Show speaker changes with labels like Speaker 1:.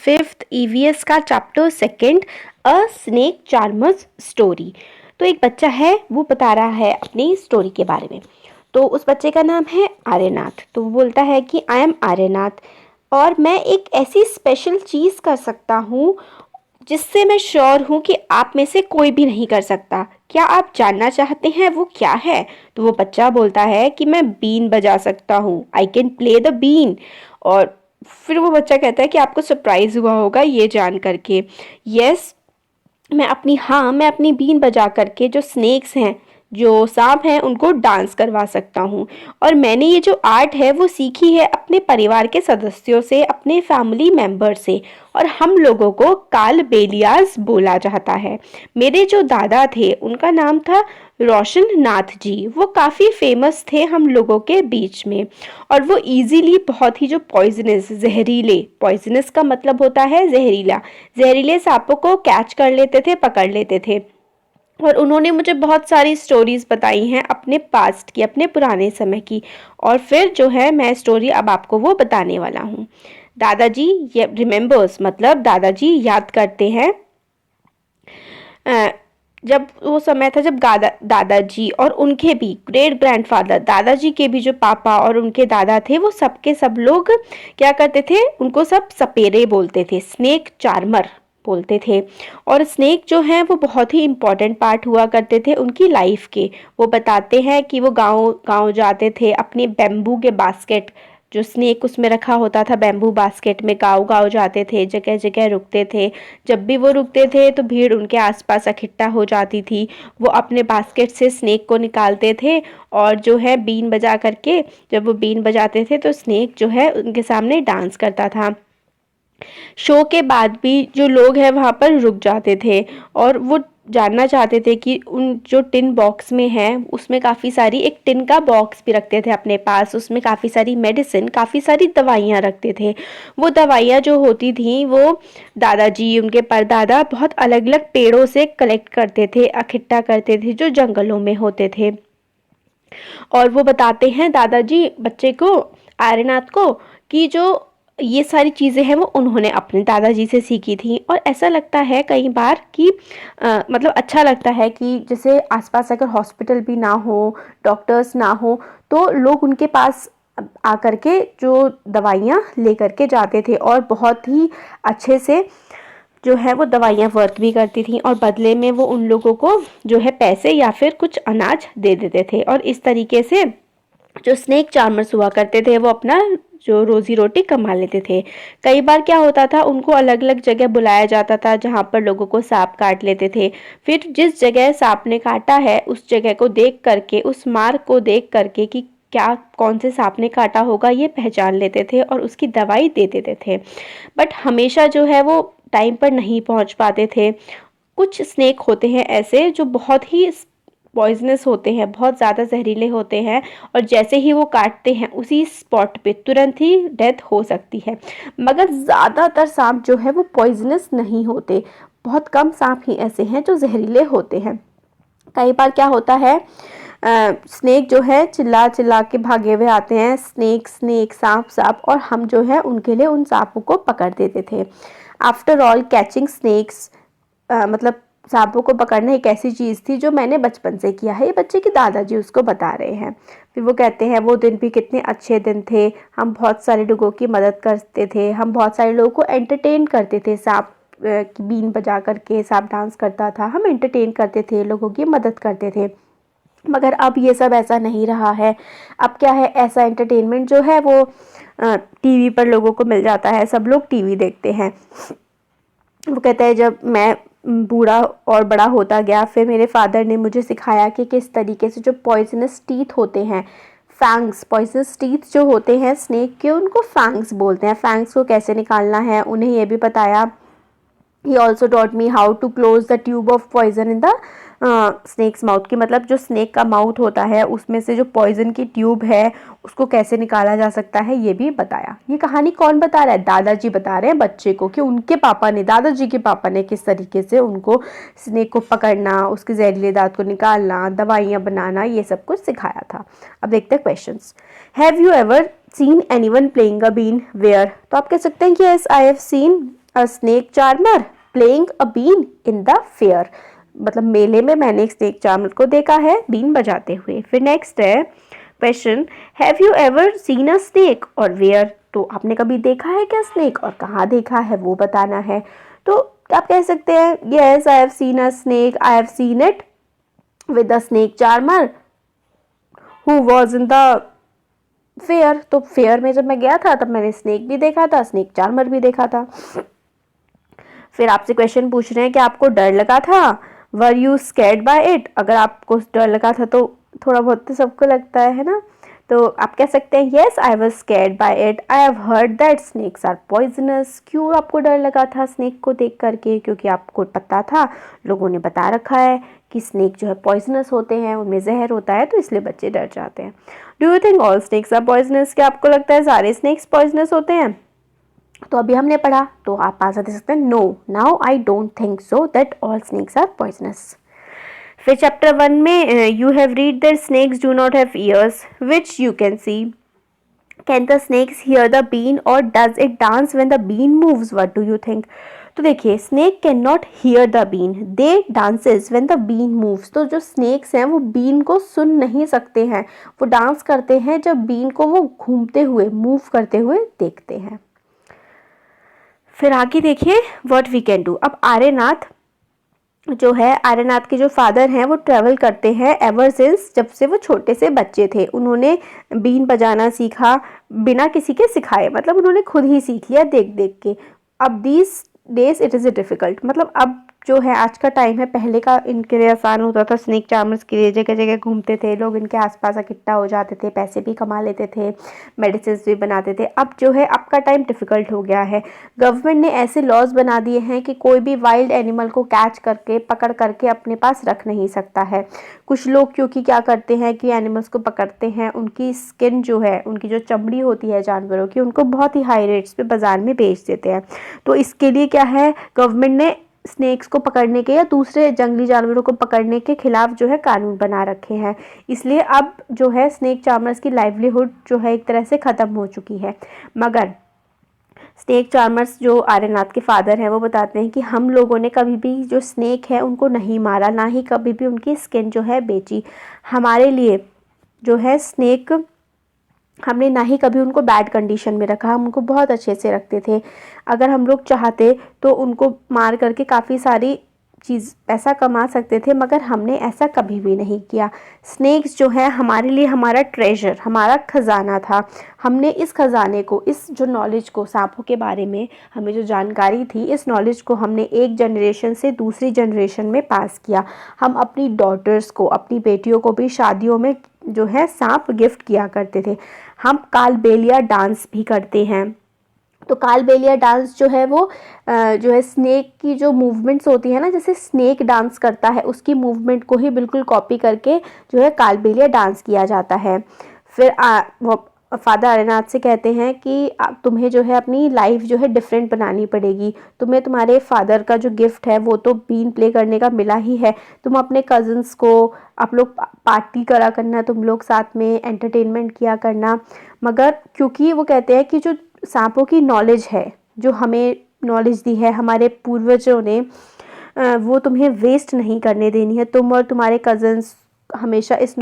Speaker 1: 5th EVS का chapter 2 अ snake charmers story. तो एक बच्चा है, वो बता रहा है अपनी स्टोरी के बारे में। तो उस बच्चे का नाम है आर्यनाथ। तो वो बोलता है कि आई एम आर्यनाथ और मैं एक ऐसी स्पेशल चीज़ कर सकता हूँ जिससे मैं श्योर हूँ कि आप में से कोई भी नहीं कर सकता। क्या आप जानना चाहते हैं वो क्या है? तो वो बच्चा बोलता है कि मैं बीन बजा सकता हूँ, I can play the been. और फिर वो बच्चा कहता है कि आपको सरप्राइज हुआ होगा ये जान करके। यस, मैं अपनी बीन बजा करके जो स्नेक्स हैं, जो सांप हैं, उनको डांस करवा सकता हूँ। और मैंने ये जो आर्ट है वो सीखी है अपने परिवार के सदस्यों से, अपने फैमिली मेंबर से। और हम लोगों को काल बेलियास बोला जाता है। मेरे जो दादा थे उनका नाम था रोशन नाथ जी। वो काफ़ी फेमस थे हम लोगों के बीच में। और वो इजीली बहुत ही जो पॉइजनस, जहरीले, पॉइजनस का मतलब होता है जहरीला, जहरीले सांपों को कैच कर लेते थे, पकड़ लेते थे। और उन्होंने मुझे बहुत सारी स्टोरीज बताई हैं अपने पास्ट की, अपने पुराने समय की। और फिर जो है मैं स्टोरी अब आपको वो बताने वाला हूँ। दादाजी ये रिमेंबर्स, मतलब दादाजी याद करते हैं जब वो समय था जब दादाजी और उनके भी ग्रेट ग्रैंडफादर, दादाजी के भी जो पापा और उनके दादा थे, वो सबके सब लोग क्या करते थे, उनको सब सपेरे बोलते थे, स्नेक चार्मर बोलते थे। और स्नेक जो हैं वो बहुत ही इम्पोर्टेंट पार्ट हुआ करते थे उनकी लाइफ के। वो बताते हैं कि वो गांव गांव जाते थे, अपने बैम्बू के बास्केट, जो स्नेक उसमें रखा होता था बैम्बू बास्केट में, गांव गांव जाते थे, जगह जगह रुकते थे। जब भी वो रुकते थे तो भीड़ उनके आसपास इकट्ठा हो जाती थी। वो अपने बास्केट से स्नेक को निकालते थे और जो है बीन बजा करके, जब वो बीन बजाते थे तो स्नेक जो है उनके सामने डांस करता था। शो के बाद भी जो लोग हैं वहाँ पर रुक जाते थे और वो जानना चाहते थे कि उन जो टिन बॉक्स में है उसमें काफ़ी सारी, एक टिन का बॉक्स भी रखते थे अपने पास, उसमें काफ़ी सारी मेडिसिन, काफ़ी सारी दवाइयाँ रखते थे। वो दवाइयाँ जो होती थी वो दादाजी, उनके परदादा बहुत अलग अलग पेड़ों से कलेक्ट करते थे, इकट्ठा करते थे, जो जंगलों में होते थे। और वो बताते हैं दादाजी बच्चे को, आर्यनाथ को, कि जो ये सारी चीज़ें हैं वो उन्होंने अपने दादाजी से सीखी थी। और ऐसा लगता है कई बार कि मतलब अच्छा लगता है कि जैसे आसपास अगर हॉस्पिटल भी ना हो, डॉक्टर्स ना हो, तो लोग उनके पास आकर के जो दवाइयाँ ले करके जाते थे और बहुत ही अच्छे से जो है वो दवाइयाँ वर्क भी करती थी और बदले में वो उन लोगों को जो है पैसे या फिर कुछ अनाज दे देते थे। और इस तरीके से जो स्नेक चार्मर्स हुआ करते थे वो अपना जो रोजी रोटी कमा लेते थे। कई बार क्या होता था, उनको अलग अलग जगह बुलाया जाता था जहाँ पर लोगों को सांप काट लेते थे। फिर जिस जगह सांप ने काटा है उस जगह को देख करके, उस मार्क को देख करके कि क्या, कौन से सांप ने काटा होगा, ये पहचान लेते थे और उसकी दवाई दे देते थे। बट हमेशा जो है वो टाइम पर नहीं पहुंच पाते थे। कुछ स्नेक होते हैं ऐसे जो बहुत ही पॉइजनस होते हैं, बहुत ज़्यादा जहरीले होते हैं और जैसे ही वो काटते हैं उसी स्पॉट पे तुरंत ही डेथ हो सकती है। मगर ज़्यादातर सांप जो है वो पॉइजनस नहीं होते, बहुत कम सांप ही ऐसे हैं जो जहरीले होते हैं। कई बार क्या होता है, स्नेक जो है चिल्ला चिल्ला के भागे हुए आते हैं, स्नेक स्नेक, सांप सांप, और हम जो है उनके लिए उन सांपों को पकड़ देते थे। आफ्टर ऑल कैचिंग स्नेक्स, मतलब सांपों को पकड़ना एक ऐसी चीज़ थी जो मैंने बचपन से किया है। ये बच्चे के दादाजी उसको बता रहे हैं। फिर वो कहते हैं वो दिन भी कितने अच्छे दिन थे, हम बहुत सारे लोगों की मदद करते थे, हम बहुत सारे लोगों को एंटरटेन करते थे। सांप की बीन बजा करके सांप डांस करता था, हम एंटरटेन करते थे, लोगों की मदद करते थे। मगर अब ये सब ऐसा नहीं रहा है। अब क्या है, ऐसा एंटरटेनमेंट जो है वो टीवी पर लोगों को मिल जाता है, सब लोग टीवी देखते हैं। वो कहता है जब मैं बूढ़ा और बड़ा होता गया, फिर मेरे फादर ने मुझे सिखाया कि किस तरीके से जो पॉइजनस टीथ होते हैं, फैंग्स, पॉइजनस टीथ जो होते हैं स्नेक के, उनको फैंग्स बोलते हैं, फैंग्स को कैसे निकालना है उन्हें ये भी बताया। He also taught me how to close the tube of poison in the snake's mouth की, मतलब जो स्नेक का माउथ होता है उसमें से जो पॉइजन की ट्यूब है उसको कैसे निकाला जा सकता है ये भी बताया। ये कहानी कौन बता रहा है? दादाजी बता रहे हैं बच्चे को कि उनके पापा ने, दादाजी के पापा ने किस तरीके से उनको स्नेक को पकड़ना, उसके जहरीले दांत को निकालना, दवाइयाँ बनाना, ये सब कुछ सिखाया था। अब देखते हैं questions. Have you ever seen anyone playing a been where, तो आप कह सकते हैं कि yes I have seen a snake charmer playing a been in the fair, मतलब मेले में मैंने एक स्नेक चार्मर को देखा है बीन बजाते हुए। फिर नेक्स्ट है question, have you ever scene a snake और वेयर, तो आपने कभी देखा है क्या स्नेक और कहाँ देखा है वो बताना है। तो आप कह सकते हैं yes I have seen a snake, I have seen it with a snake charmer who was in the fair, तो फेयर में जब मैं गया था तब मैंने स्नेक भी देखा था, स्नेक चार्मर भी देखा था। फिर आपसे क्वेश्चन पूछ रहे हैं कि आपको डर लगा था, were you scared by it, अगर आपको डर लगा था तो थोड़ा बहुत तो सबको लगता है ना, तो आप कह सकते हैं yes I was scared by it, I have heard that snakes are poisonous. क्यों आपको डर लगा था स्नेक को देख करके, क्योंकि आपको पता था, लोगों ने बता रखा है कि स्नेक जो है पॉइजनस होते हैं, उनमें जहर होता है, तो इसलिए बच्चे डर जाते हैं। Do you think all snakes are poisonous, क्या आपको लगता है सारे स्नेक्स पॉइजनस होते हैं, तो अभी हमने पढ़ा तो आप आंसर दे सकते हैं no, now I don't think so that all snakes are poisonous. फिर चैप्टर 1 में you have read that snakes do not have ears which you can see, can the snakes hear the been और does it dance when the been moves, what do you think. तो देखिए snake can not hear the been, they dances when the been moves, तो जो snacks हैं वो been को सुन नहीं सकते हैं, वो डांस करते हैं जब बीन को वो घूमते हुए मूव करते हुए देखते हैं। फिर आगे देखिए व्हाट वी कैन डू। अब आर्यनाथ जो है, आर्यनाथ के जो फादर हैं वो ट्रैवल करते हैं एवर सिंस, जब से वो छोटे से बच्चे थे उन्होंने बीन बजाना सीखा बिना किसी के सिखाए, मतलब उन्होंने खुद ही सीख लिया देख देख के। अब these days it is a difficult, मतलब अब जो है आज का टाइम है, पहले का इनके लिए आसान होता था, स्नेक चार्मर्स के लिए जगह जगह घूमते थे लोग, इनके आसपास इकट्ठा हो जाते थे, पैसे भी कमा लेते थे, मेडिसिन भी बनाते थे। अब जो है अब का टाइम डिफ़िकल्ट हो गया है, गवर्नमेंट ने ऐसे लॉज बना दिए हैं कि कोई भी वाइल्ड एनिमल को कैच करके पकड़ करके अपने पास रख नहीं सकता है। कुछ लोग क्योंकि क्या करते हैं कि एनिमल्स को पकड़ते हैं, उनकी स्किन जो है, उनकी जो चमड़ी होती है जानवरों की, उनको बहुत ही हाई रेट्स पे बाज़ार में बेच देते हैं। तो इसके लिए क्या है, गवर्नमेंट ने स्नेक्स को पकड़ने के या दूसरे जंगली जानवरों को पकड़ने के खिलाफ जो है कानून बना रखे हैं, इसलिए अब जो है स्नेक चार्मर्स की लाइवलीहुड जो है एक तरह से ख़त्म हो चुकी है। मगर स्नेक चार्मर्स जो आर्यनाथ के फादर हैं वो बताते हैं कि हम लोगों ने कभी भी जो स्नेक है उनको नहीं मारा, ना ही कभी भी उनकी स्किन जो है बेची। हमारे लिए जो है स्नेक, हमने ना ही कभी उनको बैड कंडीशन में रखा, हम उनको बहुत अच्छे से रखते थे। अगर हम लोग चाहते तो उनको मार करके काफ़ी सारी चीज़ पैसा कमा सकते थे, मगर हमने ऐसा कभी भी नहीं किया। स्नेक्स जो है हमारे लिए हमारा ट्रेजर, हमारा ख़जाना था। हमने इस ख़जाने को, इस जो नॉलेज को, सांपों के बारे में हमें जो जानकारी थी, इस नॉलेज को हमने एक जनरेशन से दूसरी जनरेशन में पास किया। हम अपनी डॉटर्स को, अपनी बेटियों को भी शादियों में जो है सांप गिफ्ट किया करते थे। हम कालबेलिया डांस भी करते हैं, तो कालबेलिया डांस जो है वो जो है स्नेक की जो मूवमेंट्स होती है ना, जैसे स्नेक डांस करता है उसकी मूवमेंट को ही बिल्कुल कॉपी करके जो है कालबेलिया डांस किया जाता है। फिर वो फादर आर्यनाथ से कहते हैं कि तुम्हें जो है अपनी लाइफ जो है डिफरेंट बनानी पड़ेगी, तुम्हें तुम्हारे फादर का जो गिफ्ट है वो तो बीन प्ले करने का मिला ही है, तुम अपने कज़न्स को, आप लोग पार्टी करा करना, तुम लोग साथ में एंटरटेनमेंट किया करना। मगर क्योंकि वो कहते हैं कि जो सांपों की नॉलेज है, जो हमें नॉलेज दी है हमारे पूर्वजों ने, वो तुम्हें वेस्ट नहीं करने देनी है। तुम और तुम्हारे कज़न्स हमेशा इस